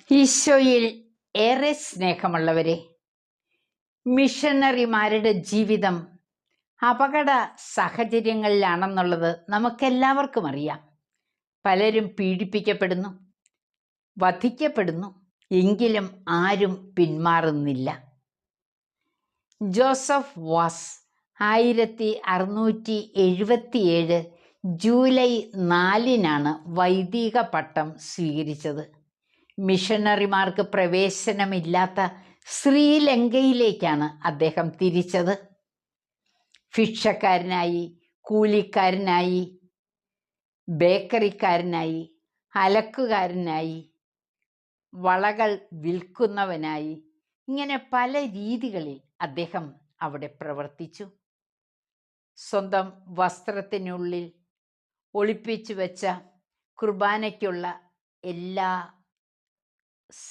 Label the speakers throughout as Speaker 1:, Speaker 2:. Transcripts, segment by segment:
Speaker 1: ഈശോയിൽ ഏറെ സ്നേഹമുള്ളവരെ, മിഷനറിമാരുടെ ജീവിതം അപകട സാഹചര്യങ്ങളിലാണെന്നുള്ളത് നമുക്കെല്ലാവർക്കും അറിയാം. പലരും പീഡിപ്പിക്കപ്പെടുന്നു, വധിക്കപ്പെടുന്നു, എങ്കിലും ആരും പിന്മാറുന്നില്ല. ജോസഫ് വാസ് 1677 ജൂലൈ 4 വൈദിക പട്ടം സ്വീകരിച്ചത്. മിഷണറിമാർക്ക് പ്രവേശനമില്ലാത്ത ശ്രീലങ്കയിലേക്കാണ് അദ്ദേഹം തിരിച്ചത്. ഭിക്ഷക്കാരനായി, കൂലിക്കാരനായി, ബേക്കറിക്കാരനായി, അലക്കുകാരനായി, വളകൾ വിൽക്കുന്നവനായി, ഇങ്ങനെ പല രീതികളിൽ അദ്ദേഹം അവിടെ പ്രവർത്തിച്ചു. സ്വന്തം വസ്ത്രത്തിനുള്ളിൽ ഒളിപ്പിച്ചു വെച്ച കുർബാനയ്ക്കുള്ള എല്ലാ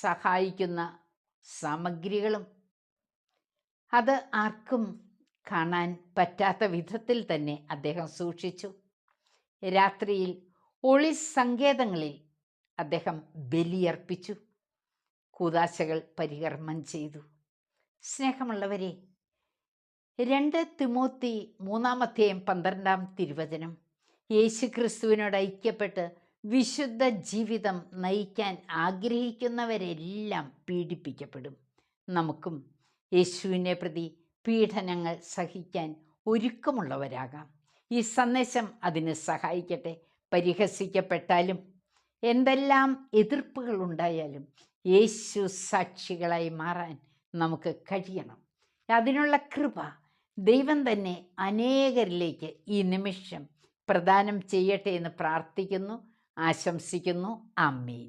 Speaker 1: സഹായിക്കുന്ന സാമഗ്രികളും അത് ആർക്കും കാണാൻ പറ്റാത്ത വിധത്തിൽ തന്നെ അദ്ദേഹം സൂക്ഷിച്ചു. രാത്രിയിൽ ഒളി സങ്കേതങ്ങളിൽ അദ്ദേഹം ബലിയർപ്പിച്ചു, കൂദാശകൾ പരികർമ്മം ചെയ്തു. സ്നേഹമുള്ളവരെ, 2 തിമോത്തി 3:12 യേശുക്രിസ്തുവിനോട് ഐക്യപ്പെട്ട് വിശുദ്ധ ജീവിതം നയിക്കാൻ ആഗ്രഹിക്കുന്നവരെല്ലാം പീഡിപ്പിക്കപ്പെടും. നമുക്കും യേശുവിനെ പ്രതി പീഡനങ്ങൾ സഹിക്കാൻ ഒരുക്കമുള്ളവരാകാം. ഈ സന്ദേശം അതിന് സഹായിക്കട്ടെ. പരിഹസിക്കപ്പെട്ടാലും എന്തെല്ലാം എതിർപ്പുകൾ ഉണ്ടായാലും യേശു സാക്ഷികളായി മാറാൻ നമുക്ക് കഴിയണം. അതിനുള്ള കൃപ ദൈവം തന്നെ അനേകരിലേക്ക് ഈ നിമിഷം പ്രദാനം ചെയ്യട്ടെ എന്ന് പ്രാർത്ഥിക്കുന്നു, ആശംസിക്കുന്നു. ആമേൻ.